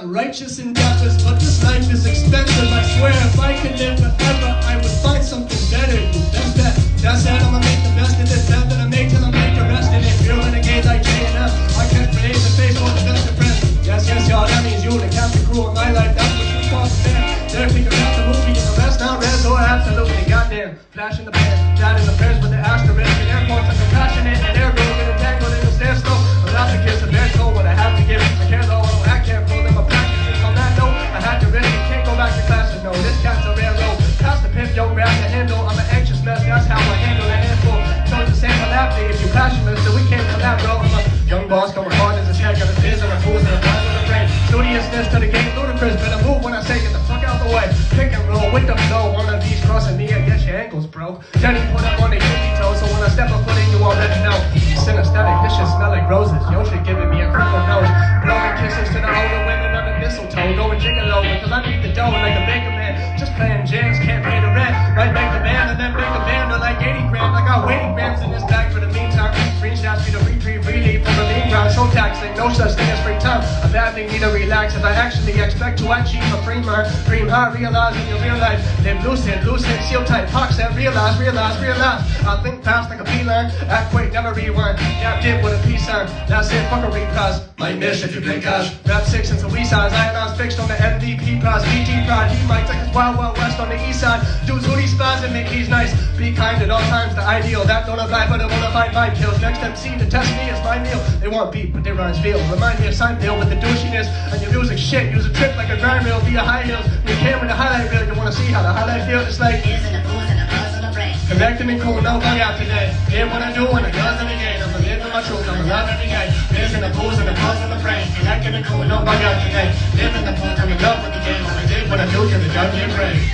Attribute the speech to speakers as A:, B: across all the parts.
A: Righteous endeavors, but this life is expensive. I swear if I could live forever, I would find something better. That's that, I'ma make the best of this bet that I make till I make the rest of it. Real renegade like J&M, I can't behave the face for the best of friends. Yes, y'all, that means you, the captain crew of my life. That's what you call the fan. They're figure out the movie and the rest now red or absolutely goddamn. Flash in the pan, down in the prayers with the asterisk. And airports are compassionate and air road and entangled in the stairs slow. I'm not the kiss of their soul, what I have to give. I care though, I don't act careful in my practices. On that note, I had to risk it, can't go back to classes. No, this cat's a railroad. Pass the pimp, yo, grab the handle. I'm an anxious mess, that's how I handle a handful. So it's the same laughing if you passionate, so we can't come out, bro. I'm a young boss, going hard as a tech, got a fizz and a fools and a buzz and a brain. Studiousness to the game, ludicrous, better move when I say get the fuck out the way. Pick and roll with the flow, one of these crossing me, I guess your ankles broke. Jenny put up on the hippie toe, so when I step up foot in, you already know. Synesthetic, this shit smell like roses. Yo shit giving me a crippled nose. Blowing kisses to the older women under mistletoe. Going gigolo, because I need the dough like a baker man. Just playing jams, can't pay the rent. Might make the band and then make a band of like 80 grand. I got 80 grams in this bag for the meantime. Screenshots me to retrieve, relieve from the mean ground. Show taxing, no such thing as free time. A bad thing, need to relax if I actually expect to achieve a free mind. Dream high, realize in your real life. Live lucid, seal tight, pox and realize. I think fast like a beeline. Act quick, never rewind. Dab dip with a peace sign. That's it, fuck a reprise. Might miss if you play cash. Rap 6 into we size. Ionize fixed on the MVP prize. VT pride, he might take his wild west on the east side. Dudes who these spies and make these nice. Be kind at all times, the ideal. That don't apply, but I wanna find vibe kills. Next MC to test me is my meal. They want beat, but their rhymes feel. Remind me of Seinfeld with the douchiness. And your music shit. Use a trick like a grind reel via high heels. With camera the highlight reel. You wanna see how the highlight feel? It's like connecting and cool, no bug out today. Did what I do when it does in the game. I'm living my truth, I'm alive every day. Live in the pools and the pulse and the brain. Connecting and cool, no bug out today. Live in the pool, I'm in love with the game. I did what I do, till the judgment praise.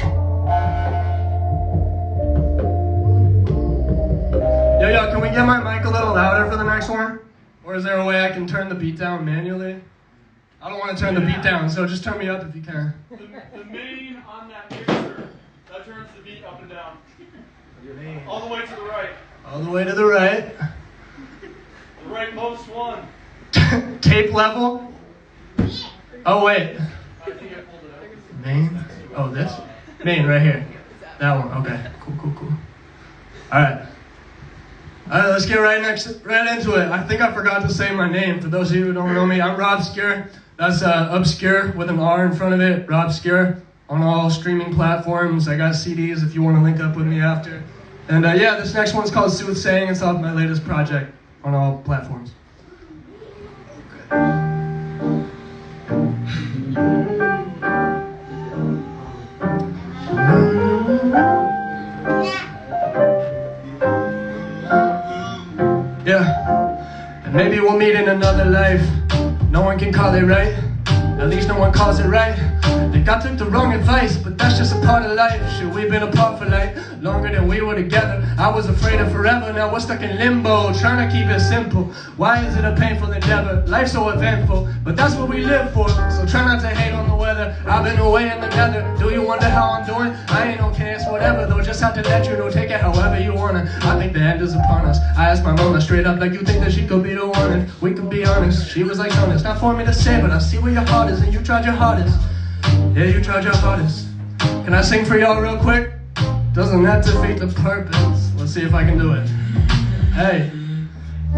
A: Yo, can we get my mic a little louder for the next one? Or is there a way I can turn the beat down manually? I don't want to turn the beat down, so just turn me up if you can.
B: The main on that mixer, that turns the beat up and down. All the way to the right.
A: All the way to the right.
B: The right most one.
A: Tape level? Oh, wait.
B: I think I pulled it out.
A: Main? Oh, this? Main, right here. That one, okay. Cool. Alright, let's get right into it. I think I forgot to say my name. For those of you who don't know me, I'm Robscure. That's obscure with an R in front of it. Robscure on all streaming platforms. I got CDs if you want to link up with me after. And yeah, this next one's called Soothsaying. It's off my latest project on all platforms. Yeah, and maybe we'll meet in another life. No one can call it right. At least no one calls it right. They got took the wrong advice, but that's just a part of life. Shit, we've been apart for like longer than we were together. I was afraid of forever, now we're stuck in limbo, trying to keep it simple. Why is it a painful endeavor? Life's so eventful, but that's what we live for. So try not to hate on the weather. I've been away in the nether. Do you wonder how I'm doing? I ain't okay, it's whatever though. Just have to let you know, take it however you wanna. I think the end is upon us. I asked my mama straight up, like, you think that she could be the one? If we could be honest, she was like, honest. Not for me to say, but I see where your heart is, and you tried your hardest. Yeah, you tried your hardest. Can I sing for y'all real quick? Doesn't that defeat the purpose? Let's see if I can do it. Hey.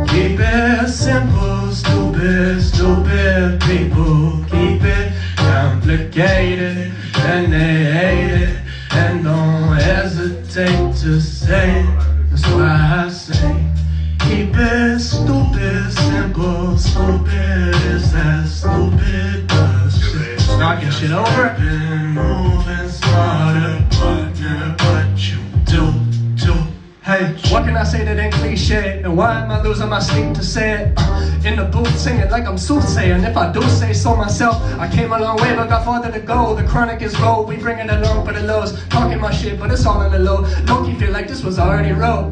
A: Keep it simple, stupid people. Keep it complicated, and they hate it. And don't hesitate to say it. That's why I say, keep it stupid, simple. Stupid is that stupid does shit. Knocking shit over. Been moving smarter, partner, but you do. Hey, what can I say that ain't cliche? And why am I losing my sleep to say it? In the booth singing like I'm soothsaying. If I do say so myself, I came a long way but got farther to go. The chronic is gold, we bring it along for the lows. Talking my shit, but it's all on the low. Low-key feel like this was already wrote.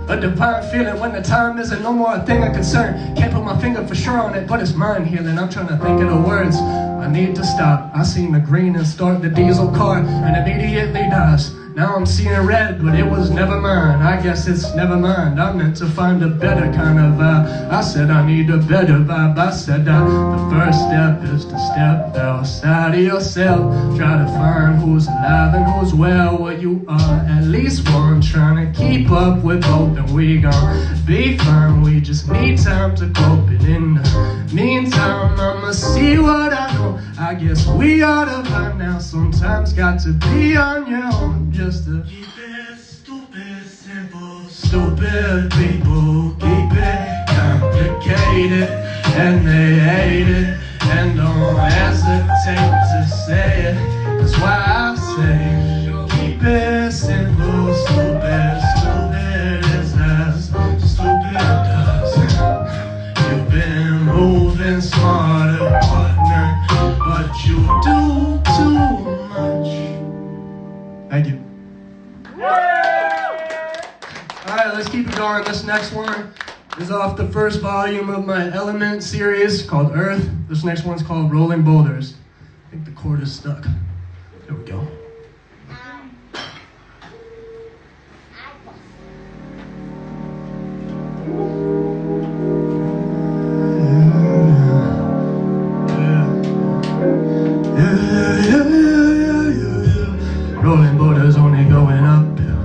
A: A divine feeling when the time isn't no more a thing of concern. Can't put my finger for sure on it, but it's mind healing. I'm trying to think of the words. I need to stop. I seen the green and start the diesel car and immediately dies. Now I'm seeing red, but it was never mine. I guess it's never mind. I meant to find a better kind of vibe. I said I need a better vibe. I said the first step is to step outside of yourself. Try to find who's alive and who's well. Well, you are at least one, trying to keep up with both, and we gon' be fine. We just need time to cope, and in the meantime I'ma see what I know. I guess we ought to find out. Sometimes got to be on your own, just to keep it stupid, simple. Stupid people keep it complicated, and they hate it, and don't hesitate to say it. That's why I say keep it simple. Stupid, stupid is as stupid does. You've been moving smarter, partner, but you do too much. Thank you. Alright, let's keep it going. This next one is off the first volume of my Element series called Earth. This next one's called Rolling Boulders. I think the chord is stuck. There we go. Rolling boulders only going uphill.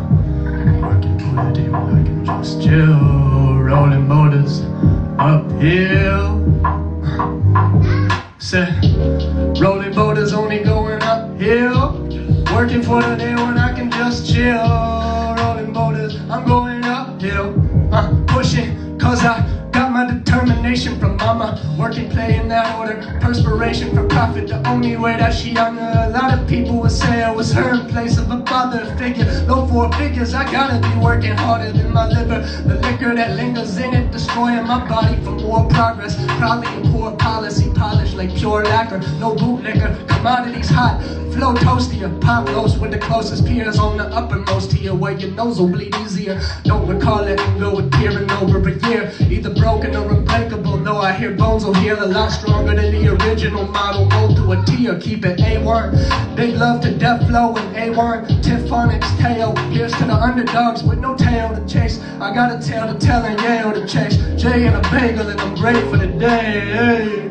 A: Working pretty when I can just chill. Rolling boulders uphill. Say, rolling boulders only going uphill. Working for the day when I can just chill. Rolling boulders, I'm going uphill. Pushing, cause I got my determination from mama. Working, play in that order. Perspiration for profit, the only way that she on her. A lot of people would say I was her in place of a father figure. Low four figures, I gotta be working harder than my liver. The liquor that lingers in it, destroying my body for more progress. Probably a poor policy, polished like pure lacquer. No bootlicker, commodities hot. Flow toastier, pop roast with the closest peers on the uppermost tier, where your nose will bleed easier. Don't recall it and go with peering over a year. Either broken or unbreakable, though I hear bones will heal a lot stronger than the original model. Go through a tier, keep it A1. Big love to Death Flow and A1. Tiffonics tail, here's to the underdogs with no tail to chase. I got a tail to tell and Yale to chase. Jay and a bagel and I'm great for the day.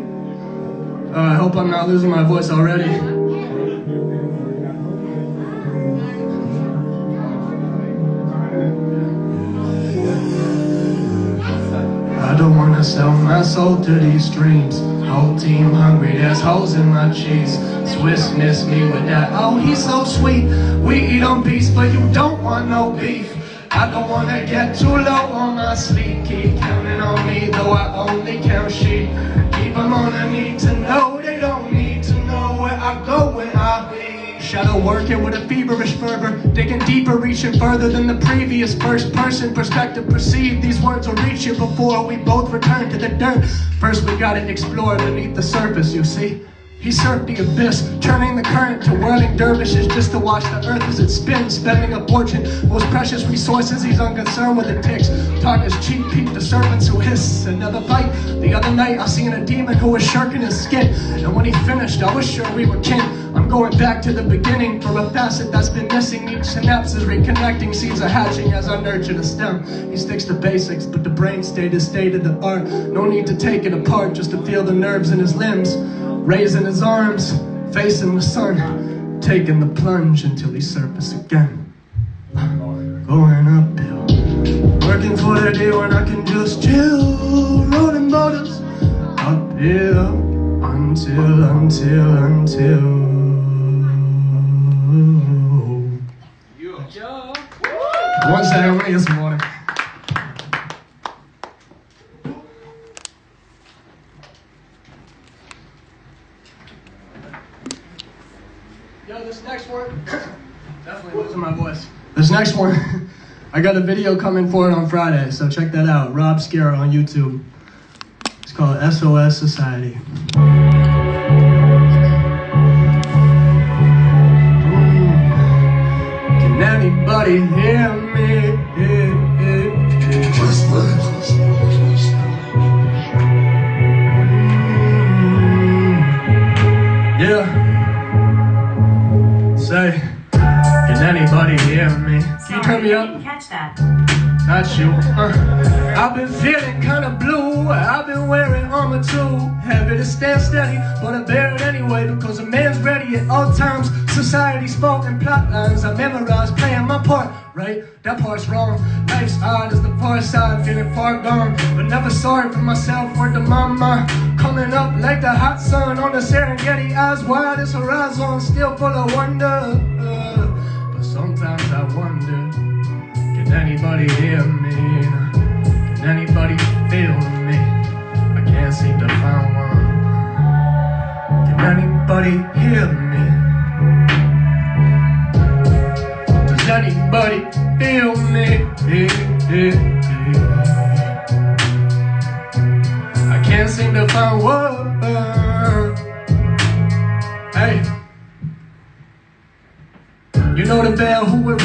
A: I hope I'm not losing my voice already. I don't wanna sell my soul to these streams. Whole team hungry, there's holes in my cheese. Swiss miss me with that, oh he's so sweet. We eat on peace, but you don't want no beef. I don't wanna get too low on my sleep. Keep counting on me, though I only count sheep. Keep them on a need to know, they don't need to know where I go when I be. Shadow working with a feverish fervor, digging deeper, reaching further than the previous first person perspective perceived. These words will reach you before we both return to the dirt. First we gotta explore beneath the surface, you see. He surfed the abyss, turning the current to whirling dervishes just to watch the earth as it spins, spending a fortune. Most precious resources, he's unconcerned with the ticks. Talk is cheap, peep the serpents who hiss. Another fight, the other night I seen a demon who was shirking his skin. And when he finished, I was sure we were kin. I'm going back to the beginning for a facet that's been missing. Each synapse is reconnecting, seeds are hatching as I nurture the stem. He sticks to basics, but the brain state is state of the art. No need to take it apart, just to feel the nerves in his limbs. Raising his arms, facing the sun, taking the plunge until he surfaces again. Going uphill, working for the day when I can just chill. Rolling boulders uphill until. One second, I'm gonna get some water. Yo, this next one, definitely losing my voice. This next one, I got a video coming for it on Friday, so check that out. Robscure on YouTube. It's called SOS Society. Can anybody hear me? Yeah. Say, can anybody hear
C: catch that.
A: Not you. I've been feeling kind of blue. I've been wearing armor too. Heavy to stand steady, but I bear it anyway because a man's ready at all times. Society spoken plot lines I memorized, playing my part. Right? That part's wrong. Life's odd as the far side, feeling far gone, but never sorry for myself or the mama. Coming up like the hot sun on the Serengeti, eyes wide as horizon, still full of wonder. But sometimes I wonder, can anybody hear me? Can anybody feel me? I can't seem to find one. Can anybody hear me? Does anybody feel me? I can't seem to find one. Hey, you know the bell who would,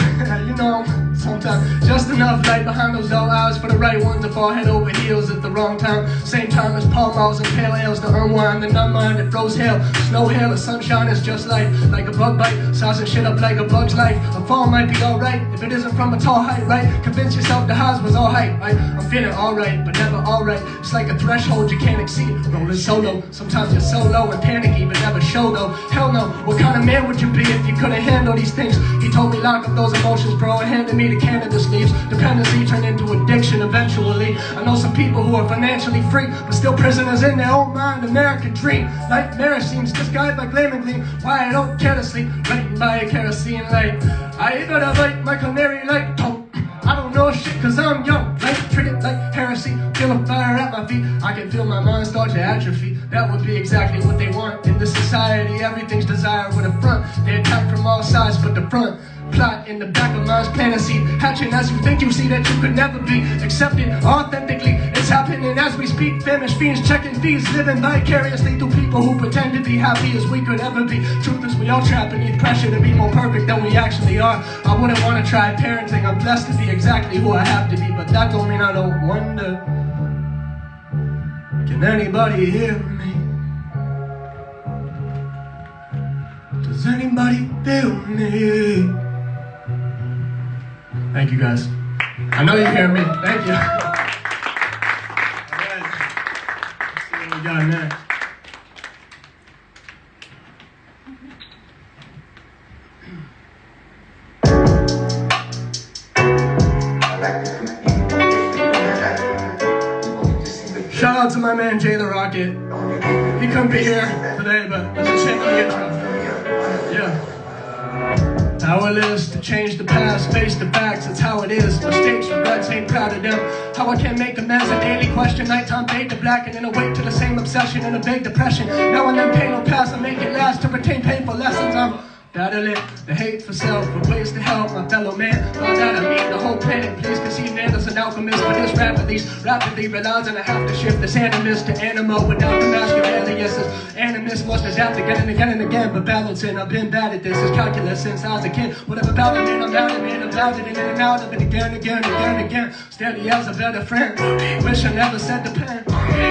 A: you know, sometimes just enough light behind those dull eyes for the right one to fall head over heels at the wrong time. Same time as Pall Malls and pale ales to unwind the numb mind that froze hail. Snow, hail, or sunshine is just like a bug bite, sizing shit up like a bug's life. A fall might be alright if it isn't from a tall height, right? Convince yourself the highs was all hype, right? I'm feeling alright, but never alright. It's like a threshold you can't exceed. Rolling solo, sometimes you're so low and panicky, but never show though. Hell no, what kind of man would you be if you couldn't handle these things? He told me lock up those emotions, bro, and handed me the cannabis leaves. Dependency turned into addiction eventually. I know some people who are financially free, but still prisoners in their own mind. American dream, nightmare seems disguised by gleaming gleam. Why I don't care to sleep, written by a kerosene light. I gotta bite my canary like don't. I don't know shit cause I'm young, life treated like heresy. Feel a fire at my feet, I can feel my mind start to atrophy. That would be exactly what they want in this society. Everything's desire with a front. They attack from all sides but the front. Plot in the back of mind's planting seed, hatching as you think you see that you could never be accepted authentically. It's happening as we speak. Famished fiends checking fees, living vicariously through people who pretend to be happy as we could ever be. Truth is we all trapped beneath pressure to be more perfect than we actually are. I wouldn't want to try parenting. I'm blessed to be exactly who I have to be, but that don't mean I don't wonder. Can anybody hear me? Does anybody feel me? Thank you guys. I know you hear me. Thank you. Alright. Let's see what we got next. Shout out to my man Jay the Rocket. He couldn't be here today, but let's just hit the intro. Yeah. Powerless to change the past, face the facts, it's how it is. Mistakes, regrets, ain't proud of them. How I can make amends, a daily question. Nighttime fade to black and then awake to the same obsession and a vague depression. Now and then pain will pass, I make it last to retain painful lessons. I'm battling the hate for self, with ways to help my fellow man. By that I mean the whole planet, please conceive man as an alchemist. But this rapidly relies on I have to shift this animus to animal without the mask of aliases. Animus must adapt again and again and again, but balancing, I've been bad at this. It's calculus since I was a kid. Whatever about it, man, I'm out of it, I'm out of it, in and out of it again, again, again, again. Steady as a better friend. Wish I never said the pen.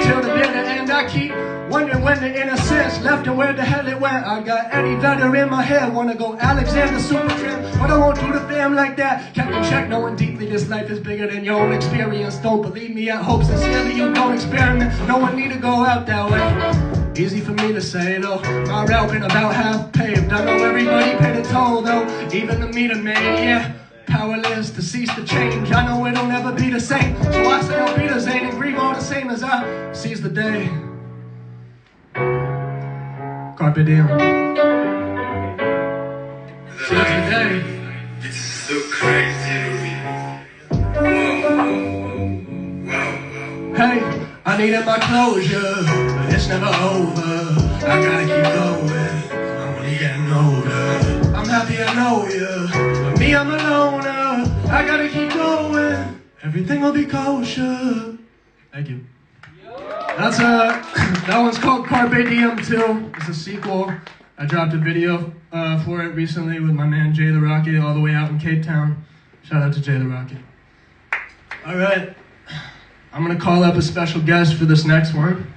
A: Till the bitter end, I keep wondering when the innocence left and where the hell it went. I got Eddie Vedder in my head, wanna go Alexander Supertramp, but I won't do the fam like that. Kept in check, knowing deeply this life is bigger than your own experience. Don't believe me, I hope sincerely you don't experiment. No one need to go out that way. Easy for me to say though, my route been about half paved. I know everybody paid a toll though, even the meter man, yeah. Powerless to cease the change, I know it'll never be the same. So I say I'll be the same and grieve all the same as I seize the day. Carpe diem. Seize the day.
D: It's so crazy to me. Wow.
A: Hey, I needed my closure, but it's never over. I gotta keep going, I'm only getting older. I'm happy I know you, but me I'm a loner. I gotta keep going, everything will be kosher. Thank you. That's that one's called Carpe Diem 2. It's a sequel. I dropped a video for it recently with my man Jay the Rocket all the way out in Cape Town. Shout out to Jay the Rocket. Alright, I'm gonna call up a special guest for this next one.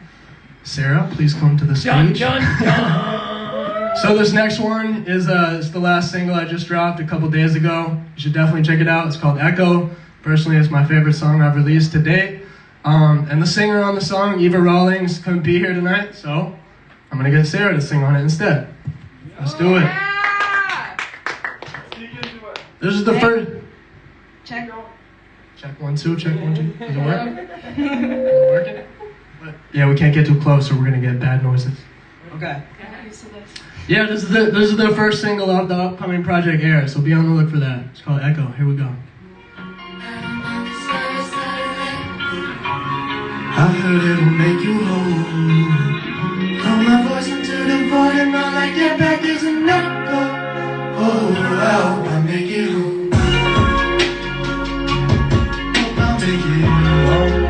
A: Sarah, please come to the stage. So this next one is it's the last single I just dropped a couple days ago. You should definitely check it out. It's called Echo. Personally, it's my favorite song I've released to date. And the singer on the song, Eva Rawlings, couldn't be here tonight, so I'm gonna get Sarah to sing on it instead. Let's do it. This is the first.
C: Check.
A: Check 1 2. Check 1 2. Does it work? Is it working? But, yeah, we can't get too close, or we're gonna get bad noises. Okay. Yeah, this is the first single of the upcoming project Air, so be on the look for that. It's called Echo. Here we go.
E: I heard it'll make you whole. Throw my voice into the void and all I get back is an echo. Oh, I hope I make it home. Hope I'll make it home.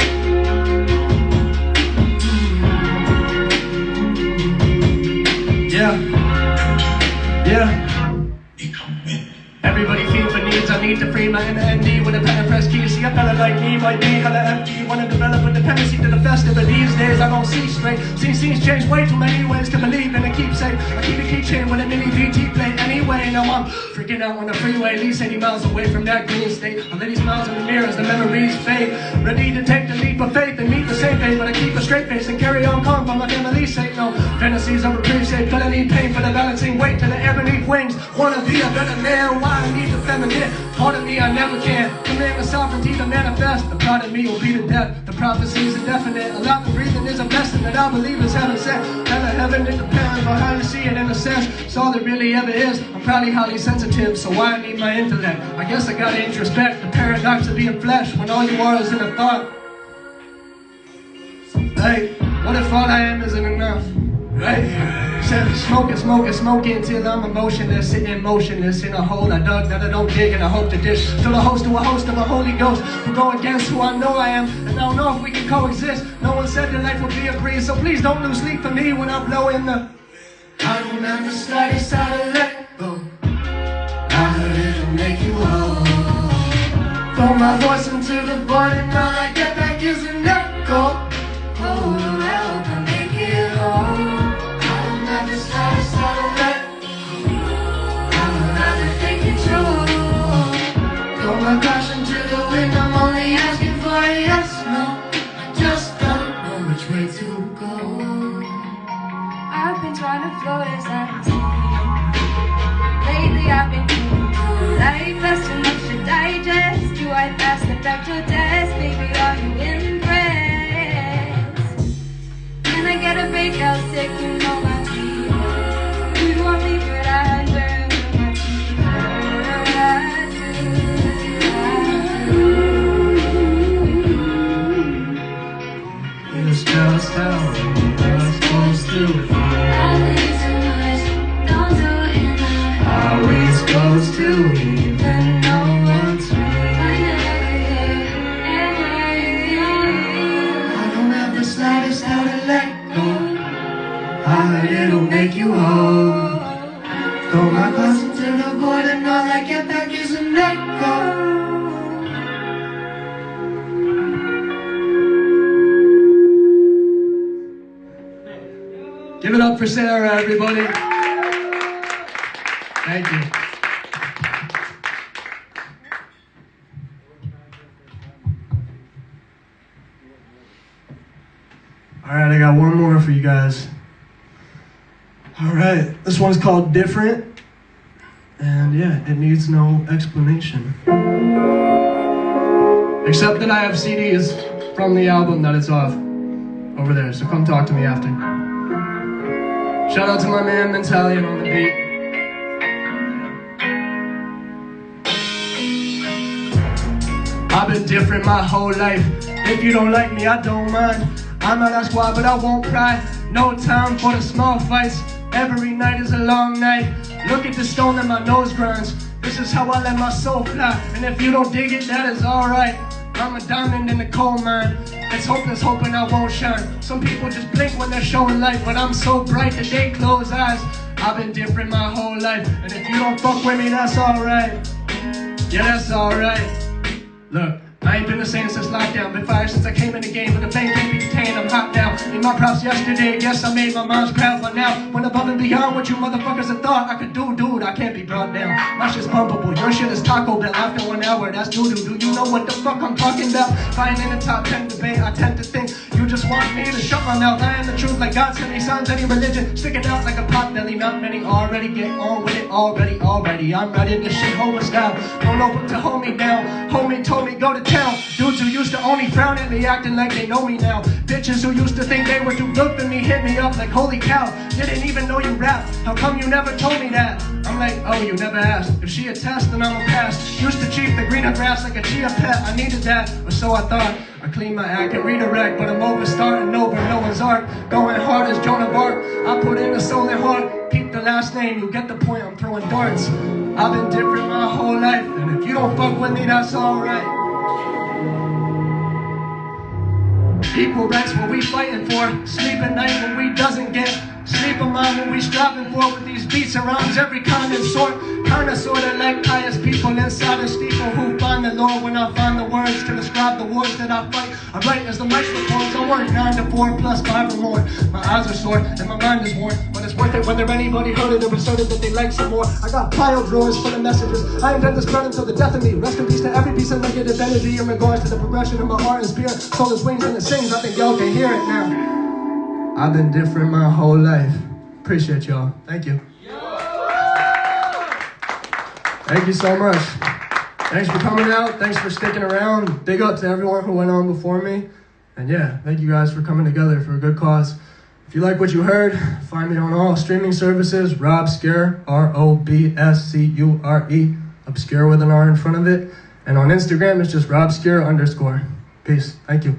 A: Yeah. Everybody feel for needs, I need to free my inner ND with a pen and press key. See a fella like me might be hella empty. Wanna develop a dependency to the festive, but these days I don't see straight. Scenes change way too many ways to believe in a keepsake. I keep a keychain with a mini VT plate anyway. Now I'm freaking out on the freeway, at least 80 miles away from that green state. I lay these smiles in the mirror as the memories fade. Ready to take the leap of faith and meet the same fate, but I keep a straight face and carry on calm for my family's sake. No fantasies of appreciate, but I need pain for the balancing weight to the air beneath wings. Wanna be a better man, why I need the feminine part of me I never can. Command the sovereignty to manifest. The part of me will be the death. The prophecy is indefinite. Alive and breathing is a blessing that I believe is heaven sent. Hell or heaven, it depends on how you see it in a sense. It's all there really ever is. I'm probably highly sensitive, so why I need my intellect? I guess I gotta introspect the paradox of being flesh when all you are is in a thought. Hey, what if all I am isn't enough? Right? Said smoking till I'm emotionless, sitting motionless in a hole I dug that I don't dig, and I hope to dish till a host of a Holy Ghost who go against who I know I am, and I don't know if we can coexist. No one said that life would be a breeze, so please don't lose sleep for me when I blow in the.
E: I don't have the slightest how to let go. I heard it'll make you whole. Throw my voice into the void and all I get back is an echo. Oh, I hope I make it home. My caution to the wind, I'm only asking for a yes, no. I just don't know which way to go.
C: I've been trying to float as I'm lately I've been feeling too light, fast enough to digest. Do I pass the vector test? Baby, are you impressed? Can I get a break out sick? You know my feet. You want me, but I deserve.
E: Just how we're supposed to feel.
C: I think too much, don't do enough.
E: Are we supposed to even know what's real? I don't have the slightest how to let go. I heard it'll make you whole. Throw my glass into the void and all I get back is an echo.
A: Give it up for Sarah, everybody. Thank you. All right, I got one more for you guys. All right, this one's called Different. And yeah, it needs no explanation. Except that I have CDs from the album that it's off over there, so come talk to me after. Shout out to my man Mentalian on the beat. I've been different my whole life. If you don't like me, I don't mind. I'm not a squad, but I won't pry. No time for the small fights. Every night is a long night. Look at the stone that my nose grinds. This is how I let my soul fly. And if you don't dig it, that is alright. I'm a diamond in the coal mine. It's hopeless hoping I won't shine. Some people just blink when they're showing light, but I'm so bright that they close eyes. I've been different my whole life, and if you don't fuck with me, that's alright. Yeah, that's alright. Look, I ain't been the same since lockdown. Been fired since I came in the game, but the fame can't be detained. I'm hot now. my props yesterday. Yes, I made my mom's proud, but now went above and beyond what you motherfuckers have thought I could do, dude. I can't be brought down. My shit's pumpable, your shit is Taco Bell. After 1 hour, that's doo-doo. Do you know what the fuck I'm talking about? If I ain't in the top 10 debate, I tend to think you just want me to shut my mouth. I am the truth like God sent me signs, any religion. Sticking out like a pot belly, not many already. Get on with it already. I'm ready to shit homer style. Don't open to hold me down. Homie told me go to town. Dudes who used to only frown at me acting like they know me now. Bitches who used to think they were too good for me hit me up like holy cow. Didn't even know you rap. How come you never told me that? I'm like, oh, you never asked. If she a test, then I'm a pass. Used to cheat the greener grass like a chia pet. I needed that, or so I thought. I clean my act and redirect, but I'm over starting over Noah's Ark. Going hard as Joan of Arc. I put in the soul and heart. Keep the last name, you get the point. I'm throwing darts. I've been different my whole life, and if you don't fuck with me, that's alright. Equal rights what we fighting for. Sleep at night when we doesn't get sleep of mind when we striving for. With these beats and rhymes, every kind and sort. Kinda sorta like pious people inside a steeple who find the Lord when I find the words to describe the wars that I fight. I write as the microphones. I work 9 to 4 plus 5 or more. My eyes are sore and my mind is worn, but it's worth it whether anybody heard it or asserted that they like some more. I got pile drawers full of messages. I intend to spread until the death of me. Rest in peace to every piece of negative energy in regards to the progression of my heart and spirit. Soul is wings and it sings. I think y'all can hear it now. I've been different my whole life. Appreciate y'all. Thank you. Thank you so much. Thanks for coming out. Thanks for sticking around. Big up to everyone who went on before me. And yeah, thank you guys for coming together for a good cause. If you like what you heard, find me on all streaming services. Robscure, R-O-B-S-C-U-R-E. Obscure with an R in front of it. And on Instagram, it's just Robscure_. Peace. Thank you.